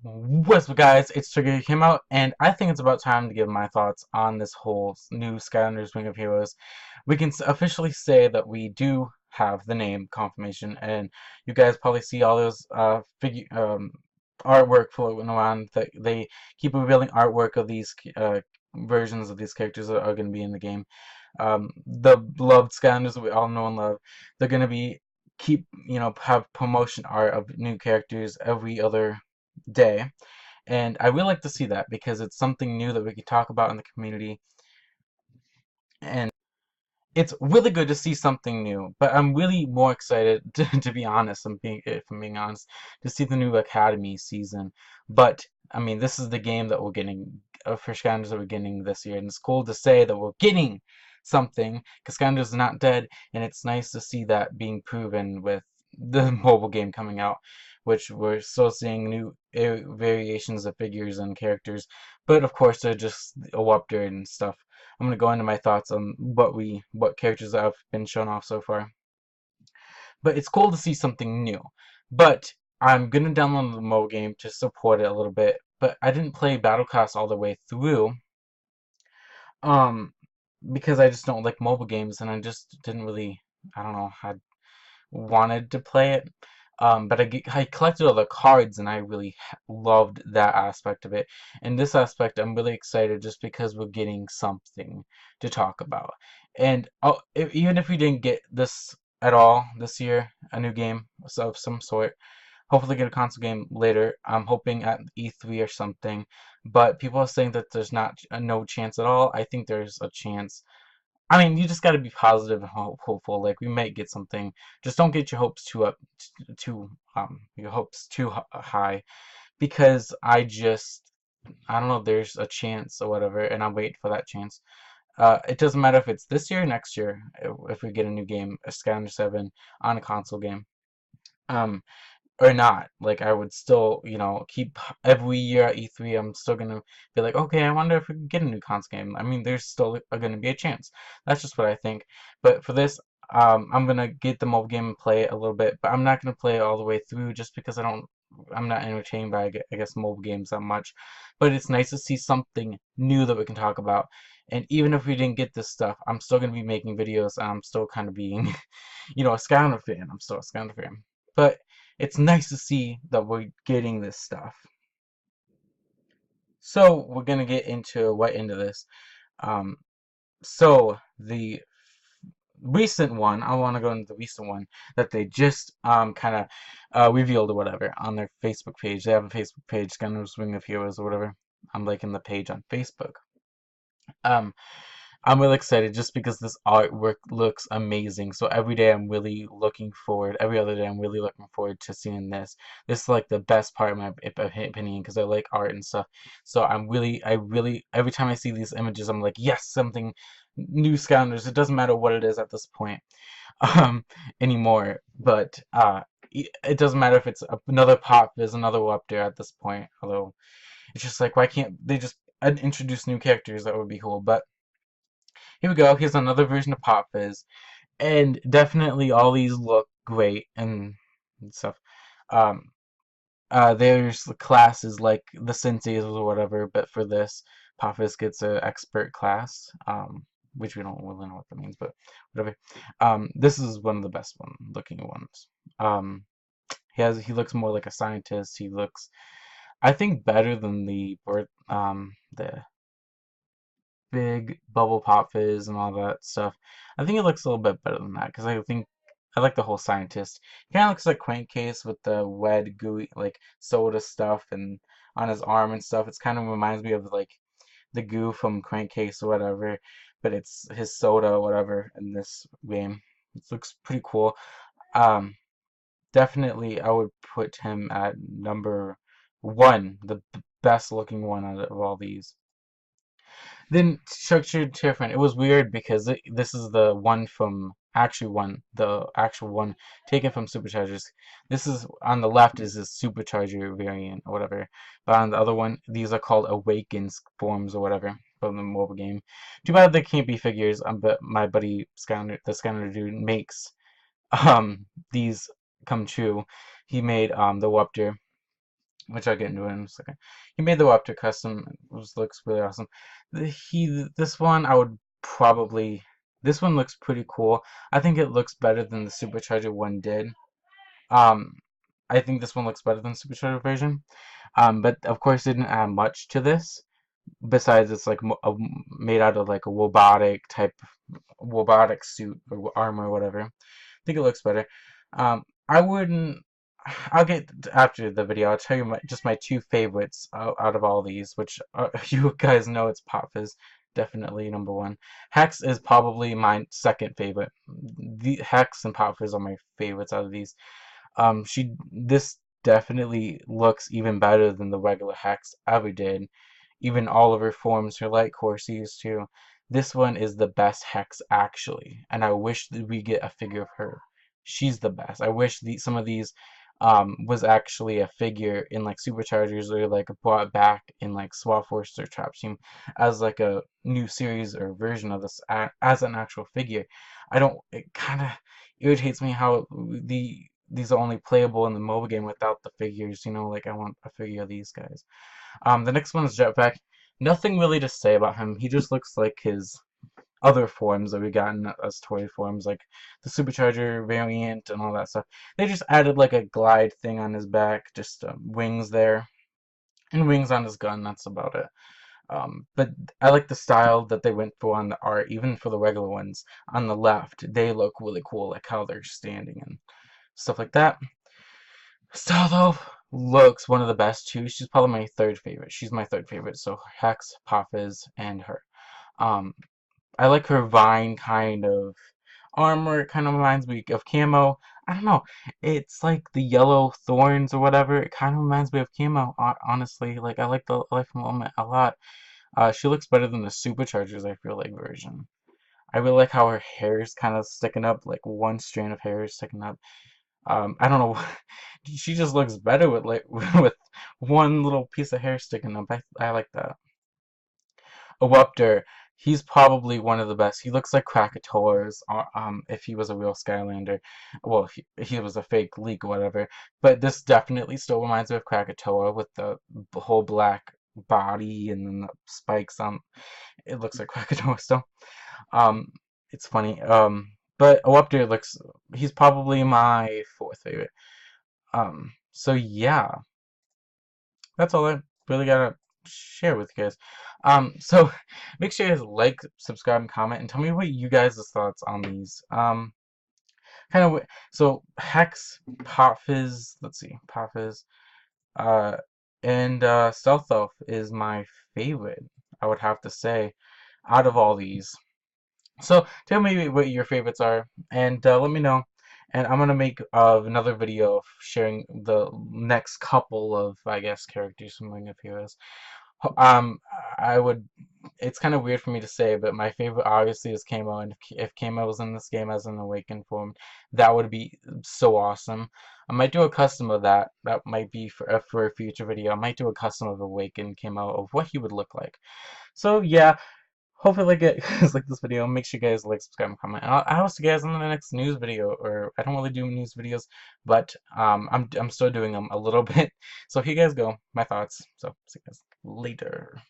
What's up, guys? It's StrikerHero Camo Out, and I think it's about time to give my thoughts on this whole new Skylanders Wing of Heroes. We can officially say that we do have the name confirmation, and you guys probably see all those artwork floating around. That they keep revealing artwork of these versions of these characters that are going to be in the game. The beloved Skylanders that we all know and love. They're going to be have promotion art of new characters every other day, and I really like to see that because it's something new that we can talk about in the community, and it's really good to see something new. But I'm really more excited, to be honest, if I'm being honest, to see the new Academy season. But I mean, this is the game that we're getting for Skylanders that we're getting this year, and it's cool to say that we're getting something because Skylanders is not dead, and it's nice to see that being proven with the mobile game coming out, which we're still seeing new variations of figures and characters, but of course they're just a Wupter and stuff. I'm gonna go into my thoughts on what characters that have been shown off so far. But it's cool to see something new. But I'm gonna download the mobile game to support it a little bit. But I didn't play Battle Class all the way through, um, because I just don't like mobile games, and I just didn't really, I don't know, had wanted to play it. But I collected all the cards, and I really loved that aspect of it. And this aspect, I'm really excited just because we're getting something to talk about. And even if we didn't get this at all this year, a new game of some sort, hopefully get a console game later. I'm hoping at E3 or something. But people are saying that there's not no chance at all. I think there's a chance. I mean, you just got to be positive and hopeful. Like, we might get something. Just don't get your hopes too up, too your hopes too high, because I don't know. There's a chance or whatever, and I'm waiting for that chance. It doesn't matter if it's this year or next year. If we get a new game, a Skylander 7 on a console game. Um, or not. Like, I would still, keep every year at E3. I'm still gonna be like, okay, I wonder if we can get a new cons game. I mean, there's still gonna be a chance. That's just what I think. But for this, I'm gonna get the mobile game and play it a little bit, but I'm not gonna play it all the way through just because I'm not entertained by, I guess, mobile games that much. But it's nice to see something new that we can talk about. And even if we didn't get this stuff, I'm still gonna be making videos, and I'm still kind of being, a Skylander fan. I'm still a Skylander fan. But it's nice to see that we're getting this stuff. So we're gonna get into this. Um, so the recent one, I want to go into the recent one that they just kind of revealed or whatever on their Facebook page. They have a Facebook page, Skylanders Wing of Heroes or whatever. I'm liking the page on Facebook. Um, I'm really excited just because this artwork looks amazing. So every day I'm really looking forward. Every other day I'm really looking forward to seeing this. This is like the best part of my opinion because I like art and stuff. So I really, every time I see these images, I'm like, yes, something new Skylanders. It doesn't matter what it is at this point, anymore. But it doesn't matter if it's another Pop, there's another up there at this point. Although it's just like, why can't they just introduce new characters? That would be cool. But here we go. Here's another version of Pop Fizz. And definitely all these look great and stuff. Um, there's the classes like the senseis or whatever, but for this, Pop Fizz gets an expert class, which we don't really know what that means, but whatever. This is one of the best looking ones. He looks more like a scientist. He looks, I think, better than the big bubble pop fizz and all that stuff. I think it looks a little bit better than that because I think I like the whole scientist. He kind of looks like Crankcase with the wet, gooey, like soda stuff and on his arm and stuff. It's kind of reminds me of like the goo from Crankcase or whatever, but it's his soda or whatever in this game. It looks pretty cool. Um, Definitely, I would put him at number one, the best looking one out of all these. Then structured different. It was weird because this is the one from the actual one taken from Superchargers. This is on the left is his Supercharger variant or whatever, but on the other one, these are called Awakens forms or whatever from the mobile game. Too bad they can't be figures. But my buddy the Scanner dude makes these come true. He made the Wupter. which I'll get into in a second. He made the Waptor custom, which looks really awesome. This one I would probably, this one looks pretty cool. I think it looks better than the Supercharger one did. Um, I think this one looks better than Supercharger version. But of course, it didn't add much to this. Besides, it's like made out of like a robotic suit or armor or whatever. I think it looks better. I wouldn't. I'll get after the video. I'll tell you just my two favorites out of all these, which you guys know it's Pop Fizz, definitely number one. Hex is probably my second favorite. The Hex and Pop Fizz are my favorites out of these. This definitely looks even better than the regular Hex ever did. Even all of her forms, her light course used too. This one is the best Hex actually, and I wish that we get a figure of her. She's the best. I wish some of these was actually a figure in like Superchargers or like brought back in like Swap Force or Trap Team as like a new series or version of this as an actual figure. I don't. It kind of irritates me how these are only playable in the mobile game without the figures. You know, like I want a figure of these guys. The next one is Jetpack. Nothing really to say about him. He just looks like his other forms that we got as toy forms, like the Supercharger variant and all that stuff. They just added like a glide thing on his back, just wings there, and wings on his gun. That's about it. But I like the style that they went for on the art, even for the regular ones. On the left, they look really cool, like how they're standing and stuff like that. Style looks one of the best too. She's probably my third favorite. She's my third favorite. So Hex, Pop Fizz, and her. Um, I like her vine kind of armor. It kind of reminds me of Camo. I don't know. It's like the yellow thorns or whatever. It kind of reminds me of Camo. Honestly, like I like the life element a lot. She looks better than the Superchargers, I feel like, version. I really like how her hair is kind of sticking up, like one strand of hair is sticking up. I don't know. She just looks better with like with one little piece of hair sticking up. I like that. Wupter, he's probably one of the best. He looks like Krakatoa's, if he was a real Skylander. Well, he was a fake leak or whatever. But this definitely still reminds me of Krakatoa with the whole black body and then the spikes on. It looks like Krakatoa still. Um, it's funny. But Wupter looks. He's probably my fourth favorite. So yeah, that's all I really gotta share with you guys. So make sure you guys like, subscribe, and comment, and tell me what you guys' thoughts on these. Kind of. So Hex, Pop Fizz. Let's see, Pop Fizz. Uh, and Stealth Elf is my favorite. I would have to say, out of all these. So tell me what your favorites are, and let me know. And I'm gonna make another video of sharing the next couple of, I guess, characters from Ring of Heroes. Um, I would. It's kind of weird for me to say, but my favorite obviously is Camo, and if Camo was in this game as an awakened form, that would be so awesome. I might do a custom of that. That might be for a future video. I might do a custom of awakened Camo of what he would look like. So yeah. Hopefully you guys like this video. Make sure you guys like, subscribe, and comment. And I'll see you guys in the next news video. Or I don't really do news videos, but I'm still doing them a little bit. So here you guys go. My thoughts. So see you guys later.